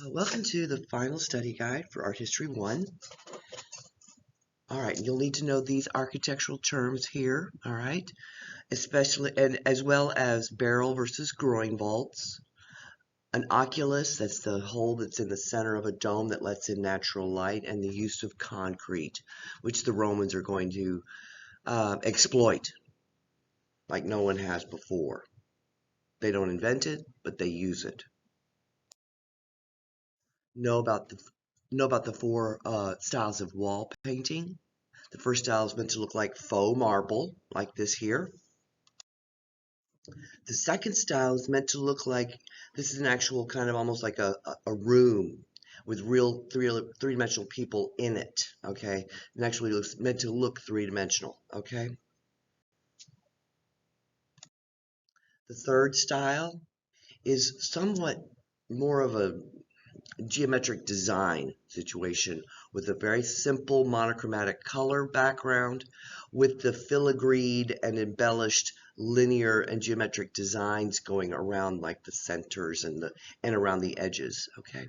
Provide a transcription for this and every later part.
Welcome to the final study guide for Art History 1. All right, you'll need to know these architectural terms here, all right? Especially, and as well as barrel versus groin vaults. An oculus, that's the hole that's in the center of a dome that lets in natural light, and the use of concrete, which the Romans are going to exploit like no one has before. They don't invent it, but they use it. Know about the four styles of wall painting. The first style is meant to look like faux marble, like this here. The second style is meant to look like this is an actual kind of almost like a room with real three-dimensional people in it, okay? And actually looks meant to look three-dimensional, okay? The third style is somewhat more of a geometric design situation with a very simple monochromatic color background with the filigreed and embellished linear and geometric designs going around like the centers and around the edges. Okay.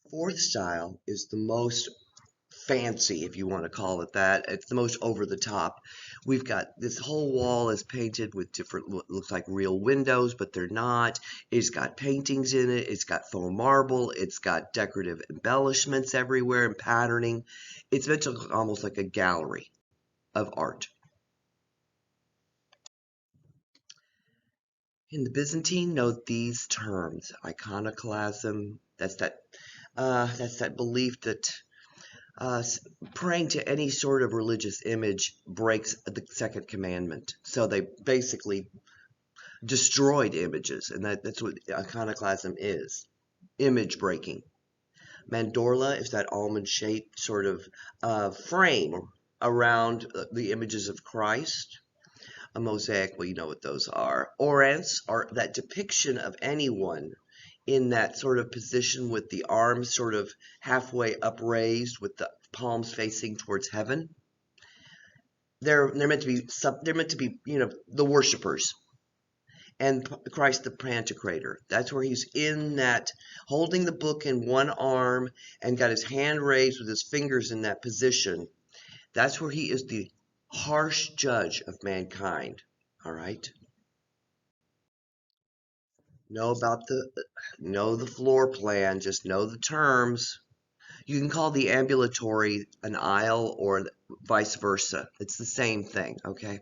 Fourth style is the most fancy, if you want to call it that. It's the most over the top. We've got this whole wall is painted with different, looks like real windows, but they're not. It's got paintings in it. It's got faux marble. It's got decorative embellishments everywhere and patterning. It's meant to look almost like a gallery of art. In the Byzantine, note these terms: iconoclasm. That's that belief that praying to any sort of religious image breaks the second commandment. So they basically destroyed images, and that's what iconoclasm is, image breaking. Mandorla is that almond-shaped sort of frame around the images of Christ. A mosaic, well, you know what those are. Orants are that depiction of anyone in that sort of position with the arms sort of halfway upraised with the palms facing towards heaven. They're meant to be the worshipers. And Christ the Pantocrator, that's where he's in that, holding the book in one arm and got his hand raised with his fingers in that position. That's where he is the harsh judge of mankind. All right. Know the floor plan, just know the terms. You can call the ambulatory an aisle or vice versa. It's the same thing, okay?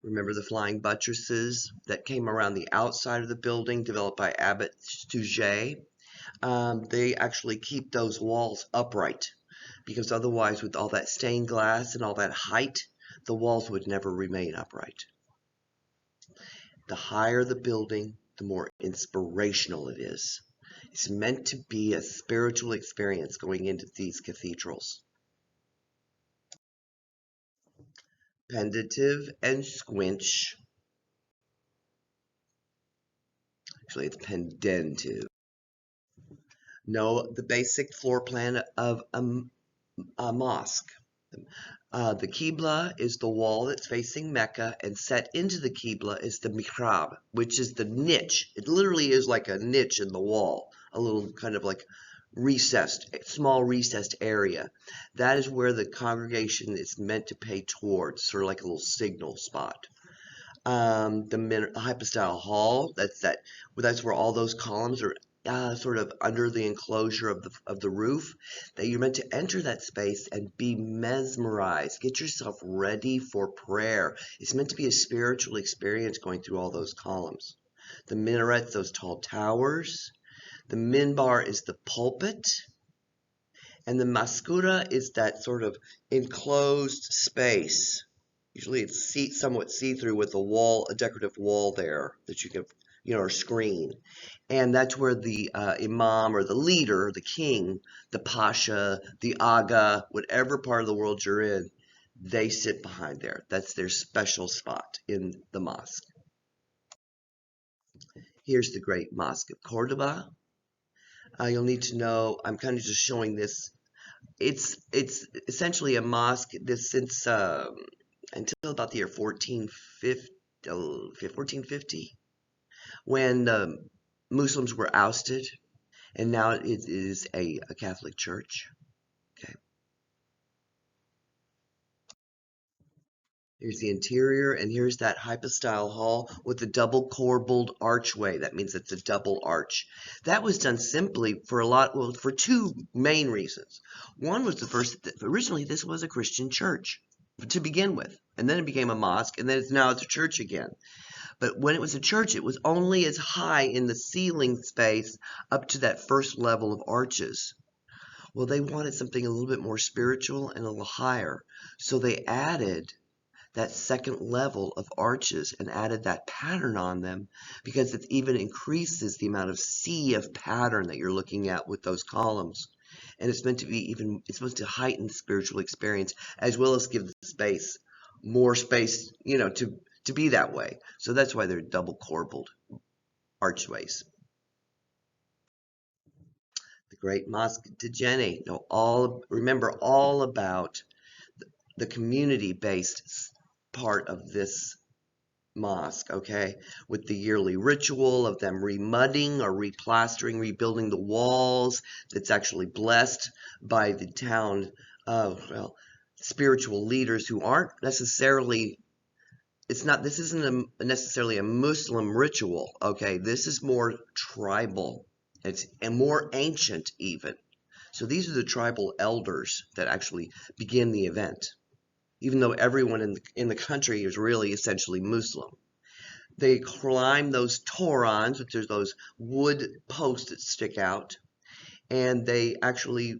Remember the flying buttresses that came around the outside of the building, developed by Abbot Stouget? They actually keep those walls upright, because otherwise, with all that stained glass and all that height, the walls would never remain upright. The higher the building, the more inspirational it is. It's meant to be a spiritual experience going into these cathedrals. Pendative and squinch. Actually, it's pendentive. Know the basic floor plan of a mosque. The Qibla is the wall that's facing Mecca, and set into the Qibla is the mihrab, which is the niche. It literally is like a niche in the wall, a little kind of like small recessed area. That is where the congregation is meant to pay towards, sort of like a little signal spot. The hypostyle hall, that's where all those columns are sort of under the enclosure of the roof, that you're meant to enter that space and be mesmerized. Get yourself ready for prayer. It's meant to be a spiritual experience going through all those columns. The minarets, those tall towers. The minbar is the pulpit. And the maskura is that sort of enclosed space. Usually it's somewhat see-through with a decorative wall there that you can, or screen. And that's where the imam or the leader, the king, the pasha, the aga, whatever part of the world you're in, they sit behind there. That's their special spot in the mosque. Here's the great Mosque of Cordoba. You'll need to know, I'm kind of just showing this. It's essentially a mosque since until about the year 1450, 1450, when the Muslims were ousted, and now it is a Catholic church. Okay. Here's the interior, and here's that hypostyle hall with the double corbelled archway. That means it's a double arch. That was done simply for two main reasons. One was originally this was a Christian church to begin with, and then it became a mosque, and then now it's a church again. But when it was a church, it was only as high in the ceiling space up to that first level of arches. Well, they wanted something a little bit more spiritual and a little higher, so they added that second level of arches and added that pattern on them, because it even increases the amount of sea of pattern that you're looking at with those columns. And it's meant to be it's supposed to heighten the spiritual experience as well as give the space more space, to be that way. So that's why they're double corbelled archways. The Great Mosque de Jenny. Remember all about the community-based part of this mosque, okay, with the yearly ritual of them remudding or replastering, rebuilding the walls. That's actually blessed by the town spiritual leaders who aren't necessarily, this isn't necessarily a Muslim ritual, okay. This is more tribal. It's more ancient even. So these are the tribal elders that actually begin the event, even though everyone in the country is really essentially Muslim. They climb those torons, which are those wood posts that stick out, and they actually,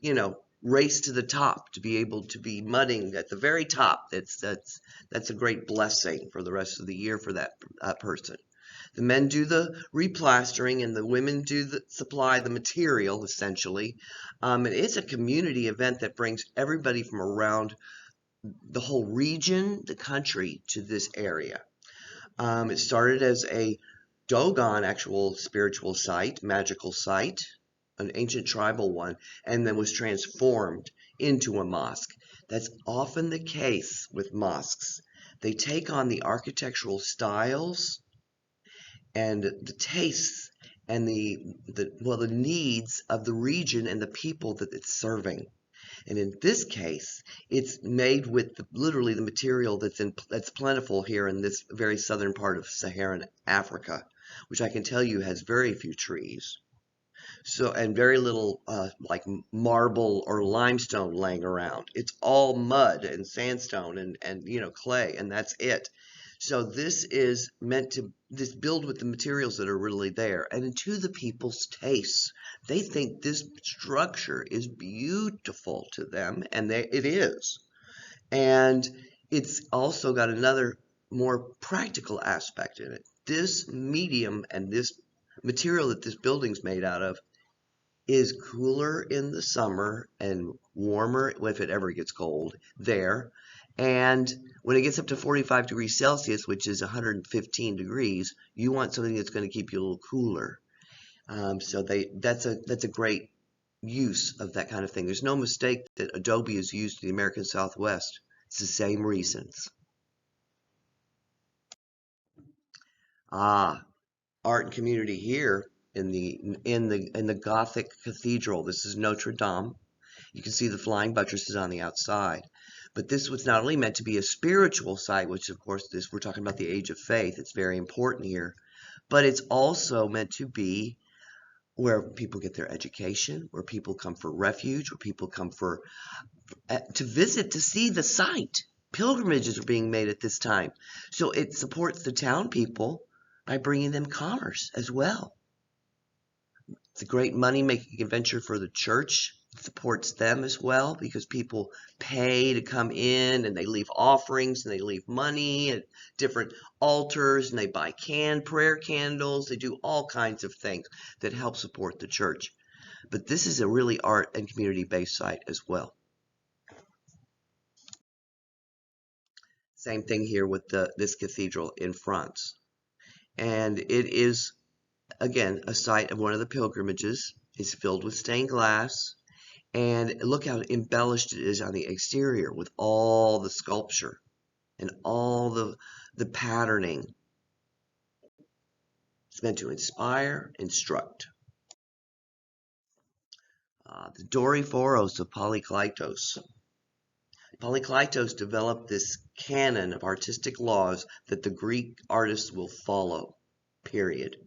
race to the top to be able to be mudding at the very top. That's a great blessing for the rest of the year for that person. The men do the replastering, and the women supply the material, essentially. And it's a community event that brings everybody from around the whole region, the country, to this area. It started as a Dogon actual spiritual site, magical site, an ancient tribal one, and then was transformed into a mosque. That's often the case with mosques. They take on the architectural styles and the tastes and the needs of the region and the people that it's serving. And in this case, it's made with literally the material that's plentiful here in this very southern part of Saharan Africa, which I can tell you has very few trees. So, and very little like marble or limestone laying around. It's all mud and sandstone and clay, and that's it. So this is meant to build with the materials that are really there and to the people's tastes. They think this structure is beautiful to them, and it is. And it's also got another more practical aspect in it. This medium and this material that this building's made out of is cooler in the summer and warmer if it ever gets cold there. And when it gets up to 45 degrees Celsius, which is 115 degrees, you want something that's going to keep you a little cooler. So that's a great use of that kind of thing. There's no mistake that adobe is used in the American Southwest. It's the same reasons. Art and community here in the Gothic cathedral. This is Notre Dame. You can see the flying buttresses on the outside. But this was not only meant to be a spiritual site, which of course we're talking about the age of faith. It's very important here. But it's also meant to be where people get their education, where people come for refuge, where people come to visit, to see the site. Pilgrimages are being made at this time. So it supports the town people by bringing them commerce as well. It's a great money-making venture for the church. It supports them as well because people pay to come in, and they leave offerings, and they leave money at different altars, and they buy prayer candles. They do all kinds of things that help support the church. But this is a really art and community-based site as well. Same thing here with this cathedral in France. And it is, again, a site of one of the pilgrimages. It's filled with stained glass. And look how embellished it is on the exterior with all the sculpture and all the patterning. It's meant to inspire, instruct. The Doryphoros of Polykleitos. Polykleitos developed this canon of artistic laws that the Greek artists will follow, period.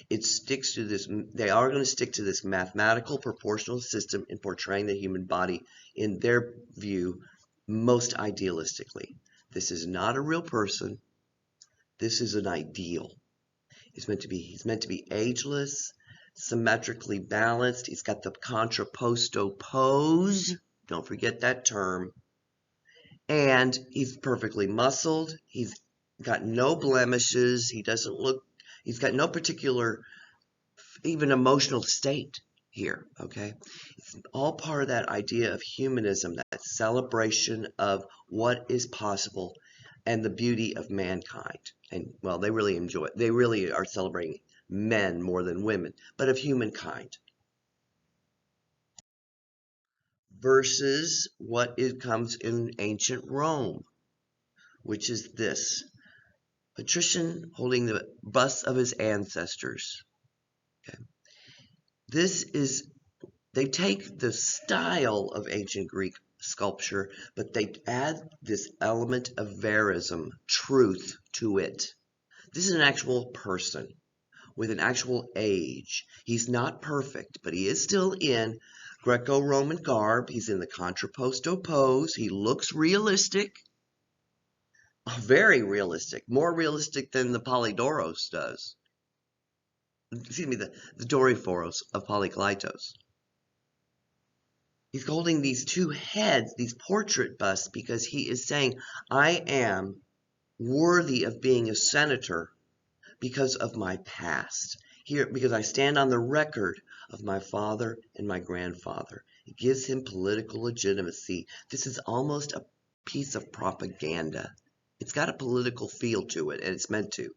It sticks to this, they are going to stick to this mathematical proportional system in portraying the human body, in their view, most idealistically. This is not a real person. This is an ideal. He's meant to be ageless, symmetrically balanced. He's got the contrapposto pose. Don't forget that term. And he's perfectly muscled. He's got no blemishes. He's got no particular even emotional state here, okay? It's all part of that idea of humanism, that celebration of what is possible and the beauty of mankind. And, well, they really enjoy it. They really are celebrating men more than women, but of humankind. Versus what it comes in ancient Rome, which is this. Patrician holding the busts of his ancestors. Okay. They take the style of ancient Greek sculpture, but they add this element of verism, truth, to it. This is an actual person with an actual age. He's not perfect, but he is still in Greco-Roman garb. He's in the contrapposto pose. He looks realistic, very realistic, more realistic than the Polydoros does. Excuse me, the Doryphoros of Polykleitos. He's holding these two heads, these portrait busts, because he is saying, I am worthy of being a senator because of my past. Here, because I stand on the record of my father and my grandfather. It gives him political legitimacy. This is almost a piece of propaganda. It's got a political feel to it, and it's meant to.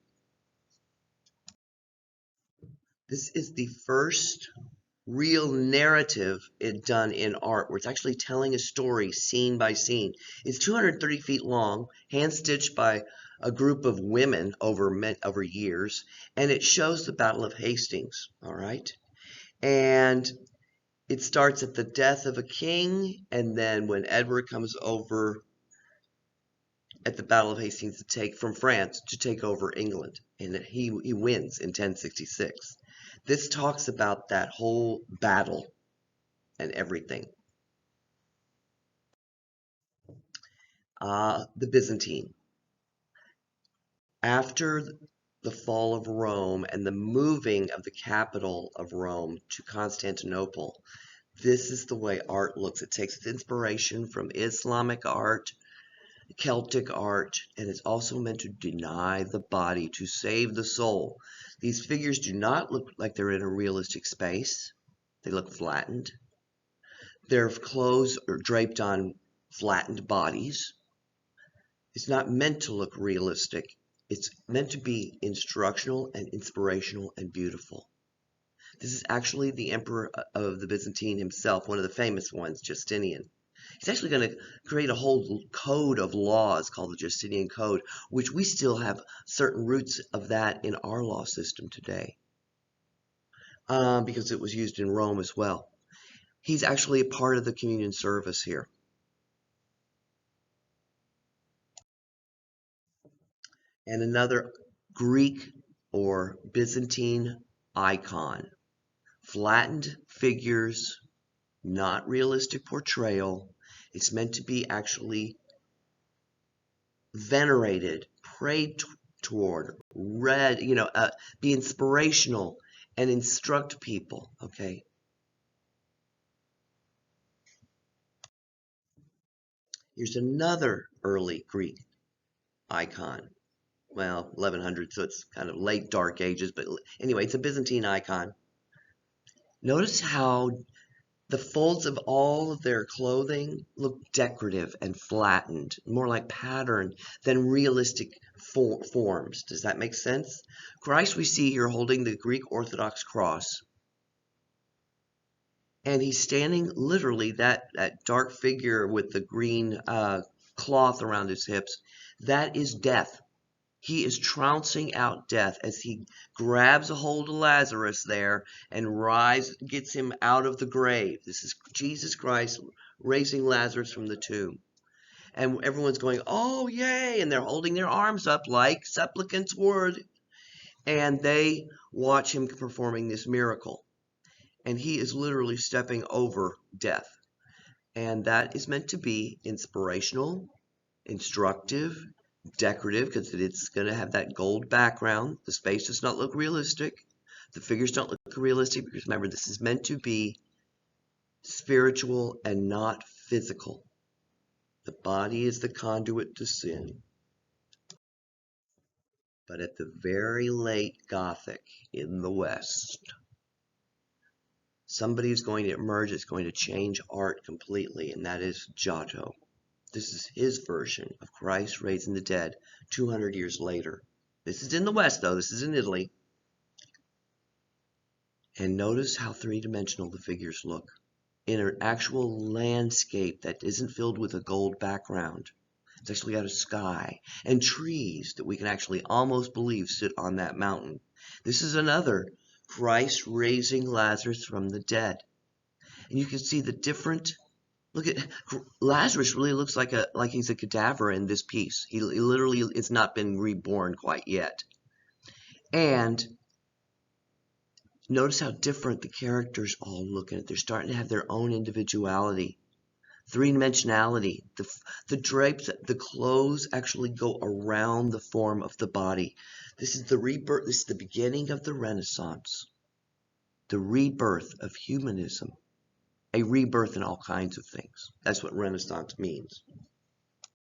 This is the first real narrative done in art, where it's actually telling a story scene by scene. It's 230 feet long, hand-stitched by a group of women over years, and it shows the Battle of Hastings, all right? And it starts at the death of a king, and then when Edward comes over at the Battle of Hastings from France to take over England, and he wins in 1066. This talks about that whole battle and everything. The Byzantine. After the fall of Rome and the moving of the capital of Rome to Constantinople, this is the way art looks. It takes its inspiration from Islamic art, Celtic art, and it's also meant to deny the body, to save the soul. These figures do not look like they're in a realistic space. They look flattened. Their clothes are draped on flattened bodies. It's not meant to look realistic. It's meant to be instructional and inspirational and beautiful. This is actually the emperor of the Byzantine himself, one of the famous ones, Justinian. He's actually going to create a whole code of laws called the Justinian Code, which we still have certain roots of that in our law system today, because it was used in Rome as well. He's actually a part of the communion service here. And another Greek or Byzantine icon. Flattened figures, not realistic portrayal. It's meant to be actually venerated, prayed toward, read, be inspirational and instruct people, okay? Here's another early Greek icon. Well, 1100, so it's kind of late Dark Ages, but anyway, it's a Byzantine icon. Notice how the folds of all of their clothing look decorative and flattened, more like pattern than realistic forms. Does that make sense? Christ we see here holding the Greek Orthodox cross, and he's standing literally, that dark figure with the green cloth around his hips, that is death. He is trouncing out death as he grabs a hold of Lazarus there and gets him out of the grave. This is Jesus Christ raising Lazarus from the tomb. And everyone's going, oh, yay, and they're holding their arms up like supplicants would. And they watch him performing this miracle. And he is literally stepping over death. And that is meant to be inspirational, instructive, decorative, because it's going to have that gold background. The space does not look realistic. The figures don't look realistic, because remember, this is meant to be spiritual and not physical. The body is the conduit to sin. But at the very late Gothic in the West, somebody is going to emerge that's going to change art completely, and that is Giotto. This is his version of Christ raising the dead 200 years later. This is in the West, though. This is in Italy. And notice how three-dimensional the figures look in an actual landscape that isn't filled with a gold background. It's actually got a sky and trees that we can actually almost believe sit on that mountain. This is another Christ raising Lazarus from the dead. And you can see the different, look at, Lazarus really looks like he's a cadaver in this piece. He literally has not been reborn quite yet. And notice how different the characters all look at it. They're starting to have their own individuality. Three-dimensionality. The drapes, the clothes actually go around the form of the body. This is the rebirth. This is the beginning of the Renaissance. The rebirth of humanism. A rebirth in all kinds of things. That's what Renaissance means.